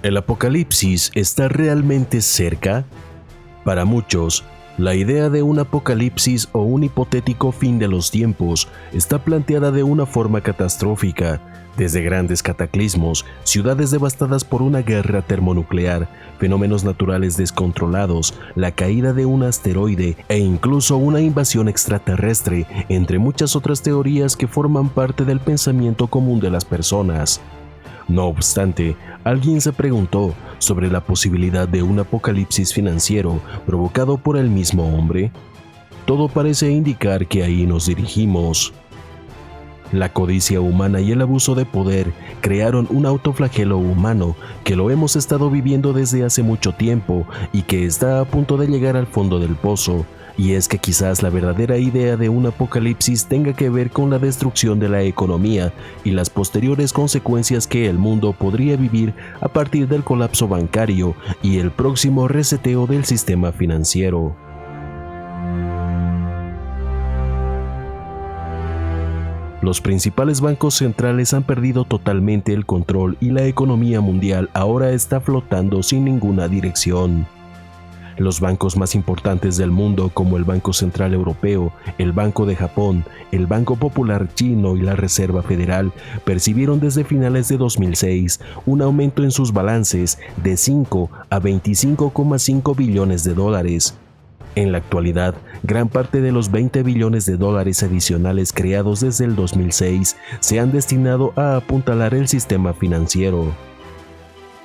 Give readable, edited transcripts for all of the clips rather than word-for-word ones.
¿El apocalipsis está realmente cerca? Para muchos, la idea de un apocalipsis o un hipotético fin de los tiempos está planteada de una forma catastrófica, desde grandes cataclismos, ciudades devastadas por una guerra termonuclear, fenómenos naturales descontrolados, la caída de un asteroide e incluso una invasión extraterrestre, entre muchas otras teorías que forman parte del pensamiento común de las personas. No obstante, alguien se preguntó sobre la posibilidad de un apocalipsis financiero provocado por el mismo hombre. Todo parece indicar que ahí nos dirigimos. La codicia humana y el abuso de poder crearon un autoflagelo humano que lo hemos estado viviendo desde hace mucho tiempo y que está a punto de llegar al fondo del pozo. Y es que quizás la verdadera idea de un apocalipsis tenga que ver con la destrucción de la economía y las posteriores consecuencias que el mundo podría vivir a partir del colapso bancario y el próximo reseteo del sistema financiero. Los principales bancos centrales han perdido totalmente el control y la economía mundial ahora está flotando sin ninguna dirección. Los bancos más importantes del mundo, como el Banco Central Europeo, el Banco de Japón, el Banco Popular Chino y la Reserva Federal, percibieron desde finales de 2006 un aumento en sus balances de 5 a 25,5 billones de dólares. En la actualidad, gran parte de los 20 billones de dólares adicionales creados desde el 2006 se han destinado a apuntalar el sistema financiero.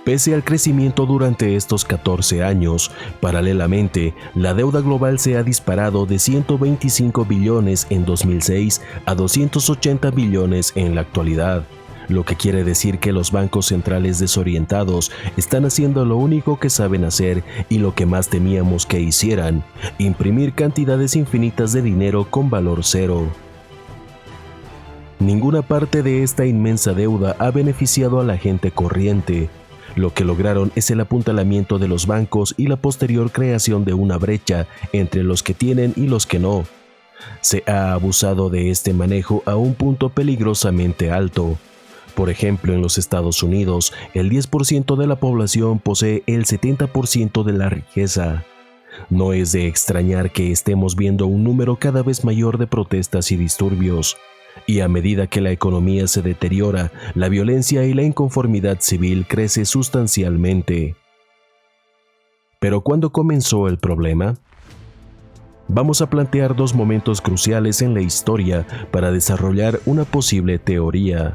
Pese al crecimiento durante estos 14 años, paralelamente, la deuda global se ha disparado de 125 billones en 2006 a 280 billones en la actualidad, lo que quiere decir que los bancos centrales desorientados están haciendo lo único que saben hacer y lo que más temíamos que hicieran: imprimir cantidades infinitas de dinero con valor cero. Ninguna parte de esta inmensa deuda ha beneficiado a la gente corriente. Lo que lograron es el apuntalamiento de los bancos y la posterior creación de una brecha entre los que tienen y los que no. Se ha abusado de este manejo a un punto peligrosamente alto. Por ejemplo, en los Estados Unidos, el 10% de la población posee el 70% de la riqueza. No es de extrañar que estemos viendo un número cada vez mayor de protestas y disturbios. Y a medida que la economía se deteriora, la violencia y la inconformidad civil crece sustancialmente. ¿Pero cuándo comenzó el problema? Vamos a plantear dos momentos cruciales en la historia para desarrollar una posible teoría.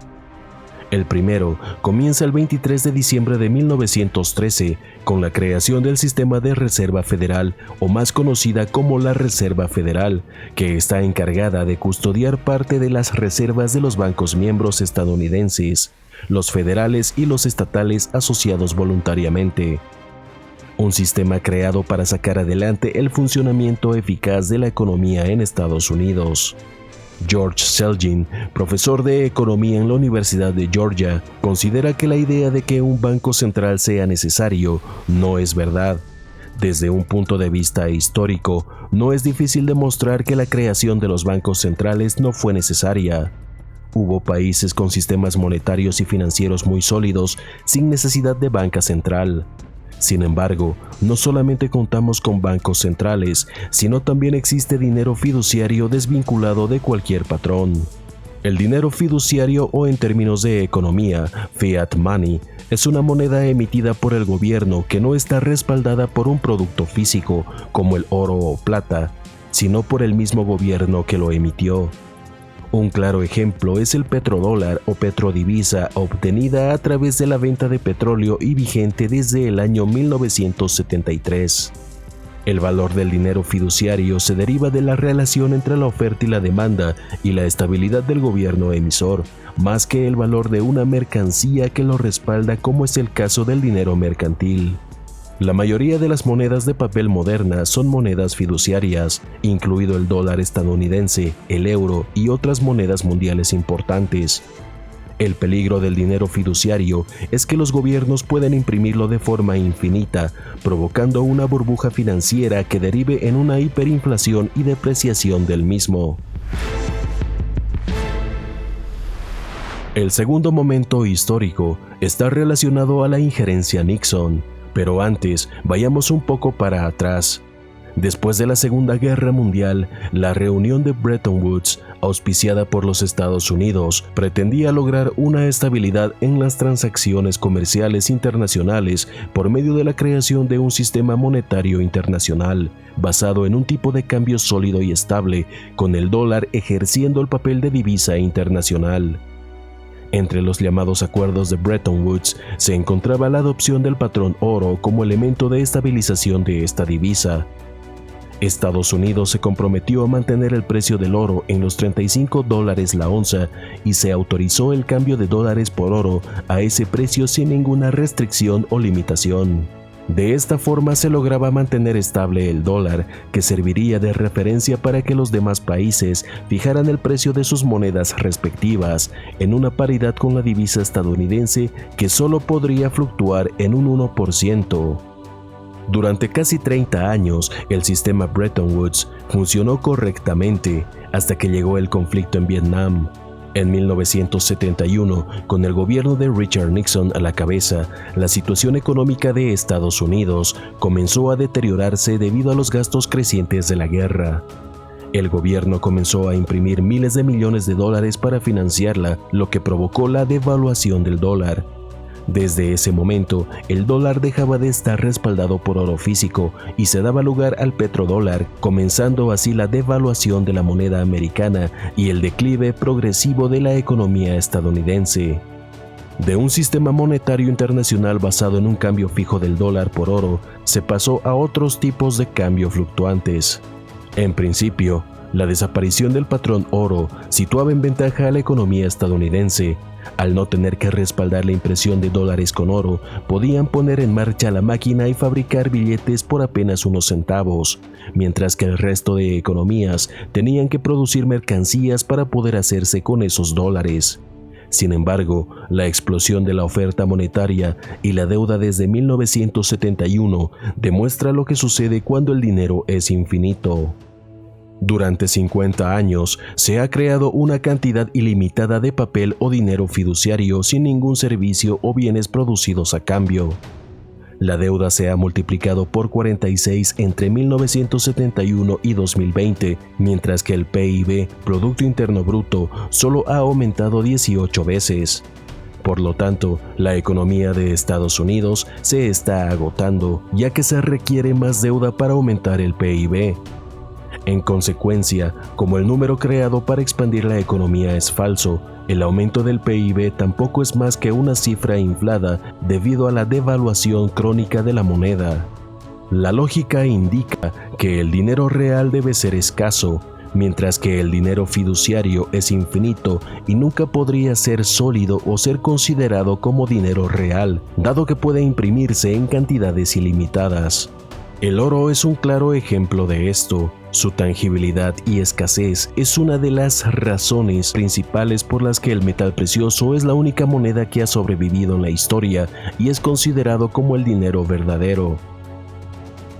El primero comienza el 23 de diciembre de 1913 con la creación del Sistema de Reserva Federal, o más conocida como la Reserva Federal, que está encargada de custodiar parte de las reservas de los bancos miembros estadounidenses, los federales y los estatales asociados voluntariamente. Un sistema creado para sacar adelante el funcionamiento eficaz de la economía en Estados Unidos. George Selgin, profesor de economía en la Universidad de Georgia, considera que la idea de que un banco central sea necesario no es verdad. Desde un punto de vista histórico, no es difícil demostrar que la creación de los bancos centrales no fue necesaria. Hubo países con sistemas monetarios y financieros muy sólidos sin necesidad de banca central. Sin embargo, no solamente contamos con bancos centrales, sino también existe dinero fiduciario desvinculado de cualquier patrón. El dinero fiduciario, o en términos de economía, fiat money, es una moneda emitida por el gobierno que no está respaldada por un producto físico, como el oro o plata, sino por el mismo gobierno que lo emitió. Un claro ejemplo es el petrodólar o petrodivisa, obtenida a través de la venta de petróleo y vigente desde el año 1973. El valor del dinero fiduciario se deriva de la relación entre la oferta y la demanda y la estabilidad del gobierno emisor, más que el valor de una mercancía que lo respalda, como es el caso del dinero mercantil. La mayoría de las monedas de papel modernas son monedas fiduciarias, incluido el dólar estadounidense, el euro y otras monedas mundiales importantes. El peligro del dinero fiduciario es que los gobiernos pueden imprimirlo de forma infinita, provocando una burbuja financiera que derive en una hiperinflación y depreciación del mismo. El segundo momento histórico está relacionado a la injerencia Nixon, pero antes vayamos un poco para atrás. Después de la Segunda Guerra Mundial, la reunión de Bretton Woods, auspiciada por los Estados Unidos, pretendía lograr una estabilidad en las transacciones comerciales internacionales por medio de la creación de un sistema monetario internacional, basado en un tipo de cambio sólido y estable, con el dólar ejerciendo el papel de divisa internacional. Entre los llamados acuerdos de Bretton Woods se encontraba la adopción del patrón oro como elemento de estabilización de esta divisa. Estados Unidos se comprometió a mantener el precio del oro en los $35 la onza y se autorizó el cambio de dólares por oro a ese precio sin ninguna restricción o limitación. De esta forma se lograba mantener estable el dólar, que serviría de referencia para que los demás países fijaran el precio de sus monedas respectivas en una paridad con la divisa estadounidense, que solo podría fluctuar en un 1%. Durante casi 30 años, el sistema Bretton Woods funcionó correctamente hasta que llegó el conflicto en Vietnam. En 1971, con el gobierno de Richard Nixon a la cabeza, la situación económica de Estados Unidos comenzó a deteriorarse debido a los gastos crecientes de la guerra. El gobierno comenzó a imprimir miles de millones de dólares para financiarla, lo que provocó la devaluación del dólar. Desde ese momento, el dólar dejaba de estar respaldado por oro físico y se daba lugar al petrodólar, comenzando así la devaluación de la moneda americana y el declive progresivo de la economía estadounidense. De un sistema monetario internacional basado en un cambio fijo del dólar por oro, se pasó a otros tipos de cambio fluctuantes. En principio, la desaparición del patrón oro situaba en ventaja a la economía estadounidense. Al no tener que respaldar la impresión de dólares con oro, podían poner en marcha la máquina y fabricar billetes por apenas unos centavos, mientras que el resto de economías tenían que producir mercancías para poder hacerse con esos dólares. Sin embargo, la explosión de la oferta monetaria y la deuda desde 1971 demuestra lo que sucede cuando el dinero es infinito. Durante 50 años se ha creado una cantidad ilimitada de papel o dinero fiduciario sin ningún servicio o bienes producidos a cambio. La deuda se ha multiplicado por 46 entre 1971 y 2020, mientras que el PIB, Producto Interno Bruto, solo ha aumentado 18 veces. Por lo tanto, la economía de Estados Unidos se está agotando, ya que se requiere más deuda para aumentar el PIB. En consecuencia, como el número creado para expandir la economía es falso, el aumento del PIB tampoco es más que una cifra inflada debido a la devaluación crónica de la moneda. La lógica indica que el dinero real debe ser escaso, mientras que el dinero fiduciario es infinito y nunca podría ser sólido o ser considerado como dinero real, dado que puede imprimirse en cantidades ilimitadas. El oro es un claro ejemplo de esto. Su tangibilidad y escasez es una de las razones principales por las que el metal precioso es la única moneda que ha sobrevivido en la historia y es considerado como el dinero verdadero.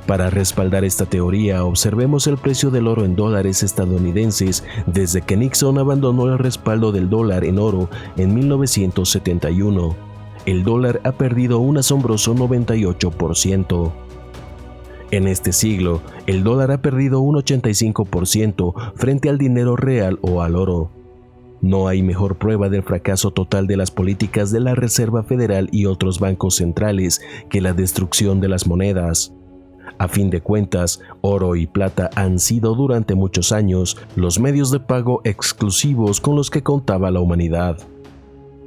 Para respaldar esta teoría, observemos el precio del oro en dólares estadounidenses desde que Nixon abandonó el respaldo del dólar en oro en 1971. El dólar ha perdido un asombroso 98%. En este siglo, el dólar ha perdido un 85% frente al dinero real o al oro. No hay mejor prueba del fracaso total de las políticas de la Reserva Federal y otros bancos centrales que la destrucción de las monedas. A fin de cuentas, oro y plata han sido durante muchos años los medios de pago exclusivos con los que contaba la humanidad.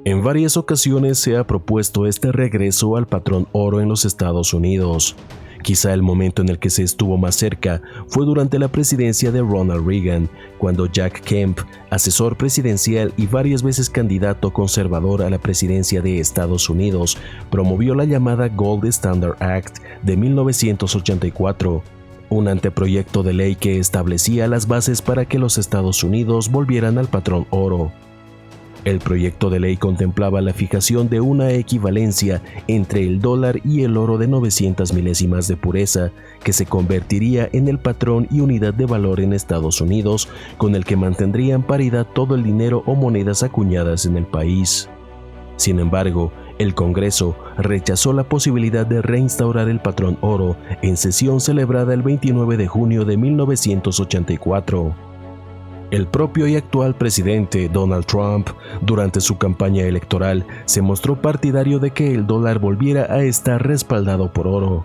En varias ocasiones se ha propuesto este regreso al patrón oro en los Estados Unidos. Quizá el momento en el que se estuvo más cerca fue durante la presidencia de Ronald Reagan, cuando Jack Kemp, asesor presidencial y varias veces candidato conservador a la presidencia de Estados Unidos, promovió la llamada Gold Standard Act de 1984, un anteproyecto de ley que establecía las bases para que los Estados Unidos volvieran al patrón oro. El proyecto de ley contemplaba la fijación de una equivalencia entre el dólar y el oro de 900 milésimas de pureza, que se convertiría en el patrón y unidad de valor en Estados Unidos, con el que mantendrían paridad todo el dinero o monedas acuñadas en el país. Sin embargo, el Congreso rechazó la posibilidad de reinstaurar el patrón oro en sesión celebrada el 29 de junio de 1984. El propio y actual presidente Donald Trump, durante su campaña electoral, se mostró partidario de que el dólar volviera a estar respaldado por oro,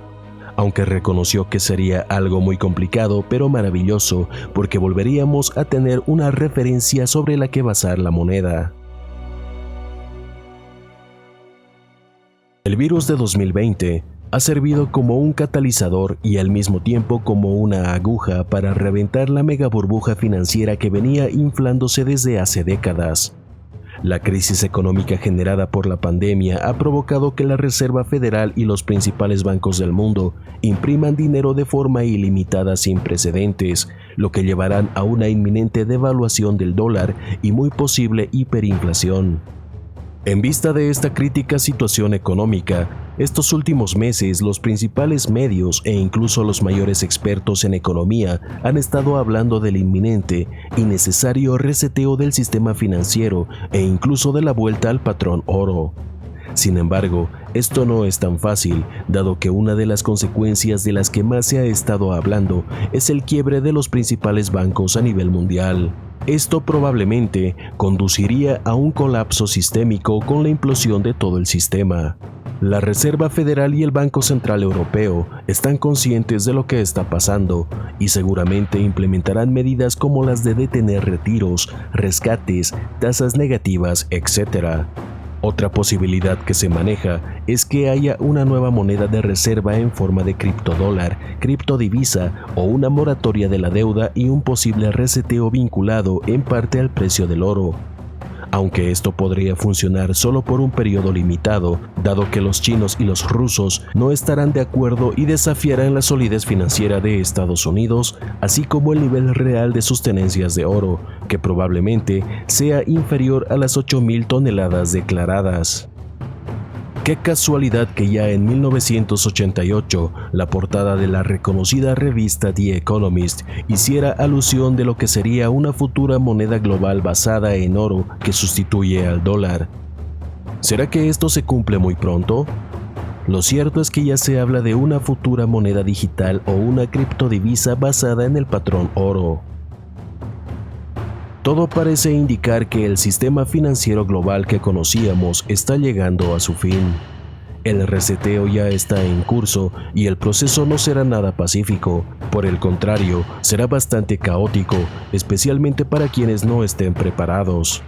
aunque reconoció que sería algo muy complicado pero maravilloso porque volveríamos a tener una referencia sobre la que basar la moneda. El virus de 2020 ha servido como un catalizador y al mismo tiempo como una aguja para reventar la mega burbuja financiera que venía inflándose desde hace décadas. La crisis económica generada por la pandemia ha provocado que la Reserva Federal y los principales bancos del mundo impriman dinero de forma ilimitada sin precedentes, lo que llevarán a una inminente devaluación del dólar y muy posible hiperinflación. En vista de esta crítica situación económica, estos últimos meses los principales medios e incluso los mayores expertos en economía han estado hablando del inminente y necesario reseteo del sistema financiero e incluso de la vuelta al patrón oro. Sin embargo, esto no es tan fácil, dado que una de las consecuencias de las que más se ha estado hablando es el quiebre de los principales bancos a nivel mundial. Esto probablemente conduciría a un colapso sistémico con la implosión de todo el sistema. La Reserva Federal y el Banco Central Europeo están conscientes de lo que está pasando y seguramente implementarán medidas como las de detener retiros, rescates, tasas negativas, etc. Otra posibilidad que se maneja es que haya una nueva moneda de reserva en forma de criptodólar, criptodivisa o una moratoria de la deuda y un posible reseteo vinculado en parte al precio del oro. Aunque esto podría funcionar solo por un periodo limitado, dado que los chinos y los rusos no estarán de acuerdo y desafiarán la solidez financiera de Estados Unidos, así como el nivel real de sus tenencias de oro, que probablemente sea inferior a las 8.000 toneladas declaradas. Qué casualidad que ya en 1988 la portada de la reconocida revista The Economist hiciera alusión de lo que sería una futura moneda global basada en oro que sustituye al dólar. ¿Será que esto se cumple muy pronto? Lo cierto es que ya se habla de una futura moneda digital o una criptodivisa basada en el patrón oro. Todo parece indicar que el sistema financiero global que conocíamos está llegando a su fin. El reseteo ya está en curso y el proceso no será nada pacífico. Por el contrario, será bastante caótico, especialmente para quienes no estén preparados.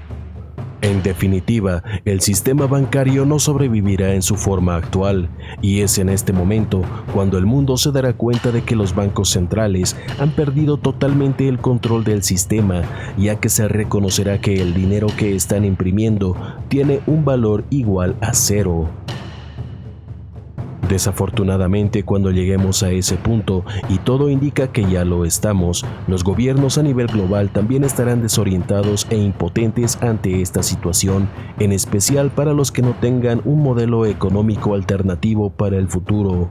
En definitiva, el sistema bancario no sobrevivirá en su forma actual, y es en este momento cuando el mundo se dará cuenta de que los bancos centrales han perdido totalmente el control del sistema, ya que se reconocerá que el dinero que están imprimiendo tiene un valor igual a cero. Desafortunadamente, cuando lleguemos a ese punto, y todo indica que ya lo estamos, los gobiernos a nivel global también estarán desorientados e impotentes ante esta situación, en especial para los que no tengan un modelo económico alternativo para el futuro.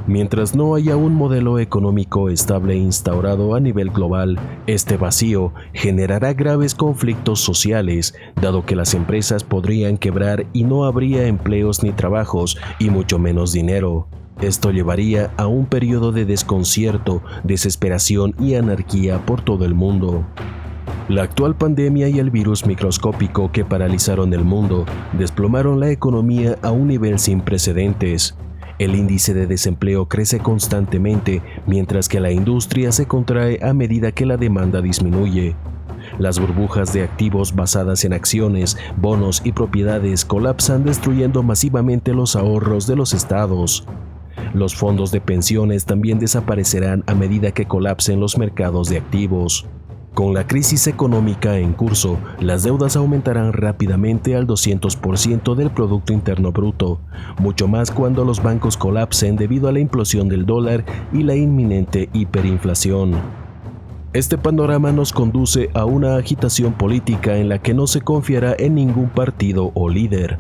Mientras no haya un modelo económico estable instaurado a nivel global, este vacío generará graves conflictos sociales, dado que las empresas podrían quebrar y no habría empleos ni trabajos, y mucho menos dinero. Esto llevaría a un periodo de desconcierto, desesperación y anarquía por todo el mundo. La actual pandemia y el virus microscópico que paralizaron el mundo desplomaron la economía a un nivel sin precedentes. El índice de desempleo crece constantemente, mientras que la industria se contrae a medida que la demanda disminuye. Las burbujas de activos basadas en acciones, bonos y propiedades colapsan, destruyendo masivamente los ahorros de los estados. Los fondos de pensiones también desaparecerán a medida que colapsen los mercados de activos. Con la crisis económica en curso, las deudas aumentarán rápidamente al 200% del Producto Interno Bruto, mucho más cuando los bancos colapsen debido a la implosión del dólar y la inminente hiperinflación. Este panorama nos conduce a una agitación política en la que no se confiará en ningún partido o líder.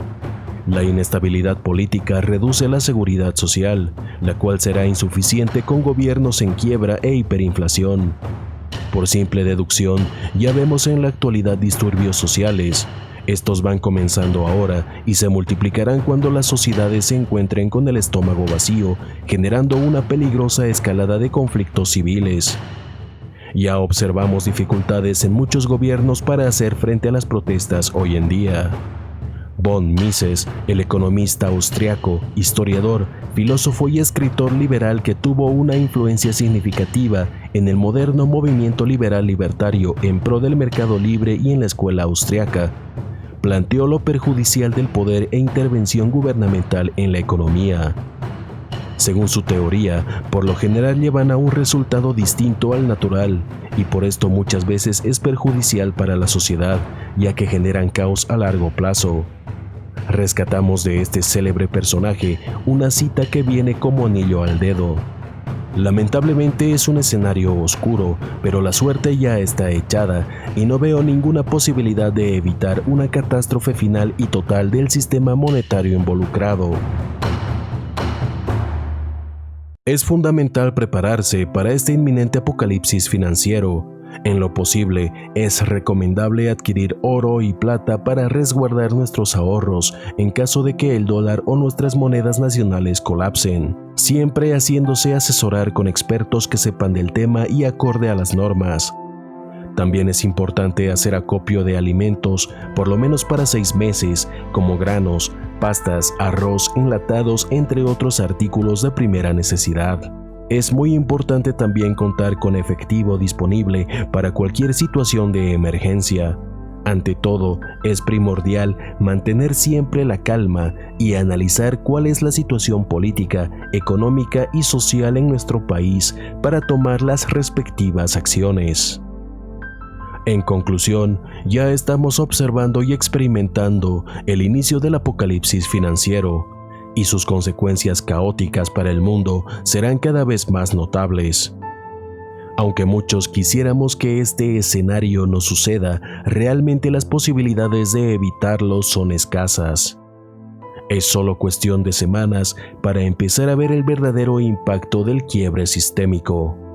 La inestabilidad política reduce la seguridad social, la cual será insuficiente con gobiernos en quiebra e hiperinflación. Por simple deducción, ya vemos en la actualidad disturbios sociales. Estos van comenzando ahora y se multiplicarán cuando las sociedades se encuentren con el estómago vacío, generando una peligrosa escalada de conflictos civiles. Ya observamos dificultades en muchos gobiernos para hacer frente a las protestas hoy en día. Von Mises, el economista austriaco, historiador, filósofo y escritor liberal que tuvo una influencia significativa en el moderno movimiento liberal libertario en pro del mercado libre y en la escuela austriaca, planteó lo perjudicial del poder e intervención gubernamental en la economía. Según su teoría, por lo general llevan a un resultado distinto al natural, y por esto muchas veces es perjudicial para la sociedad, ya que generan caos a largo plazo. Rescatamos de este célebre personaje una cita que viene como anillo al dedo. Lamentablemente es un escenario oscuro, pero la suerte ya está echada y no veo ninguna posibilidad de evitar una catástrofe final y total del sistema monetario involucrado. Es fundamental prepararse para este inminente apocalipsis financiero. En lo posible, es recomendable adquirir oro y plata para resguardar nuestros ahorros en caso de que el dólar o nuestras monedas nacionales colapsen, siempre haciéndose asesorar con expertos que sepan del tema y acorde a las normas. También es importante hacer acopio de alimentos, por lo menos para 6 meses, como granos, pastas, arroz, enlatados, entre otros artículos de primera necesidad. Es muy importante también contar con efectivo disponible para cualquier situación de emergencia. Ante todo, es primordial mantener siempre la calma y analizar cuál es la situación política, económica y social en nuestro país para tomar las respectivas acciones. En conclusión, ya estamos observando y experimentando el inicio del apocalipsis financiero, y sus consecuencias caóticas para el mundo serán cada vez más notables. Aunque muchos quisiéramos que este escenario no suceda, realmente las posibilidades de evitarlo son escasas. Es solo cuestión de semanas para empezar a ver el verdadero impacto del quiebre sistémico.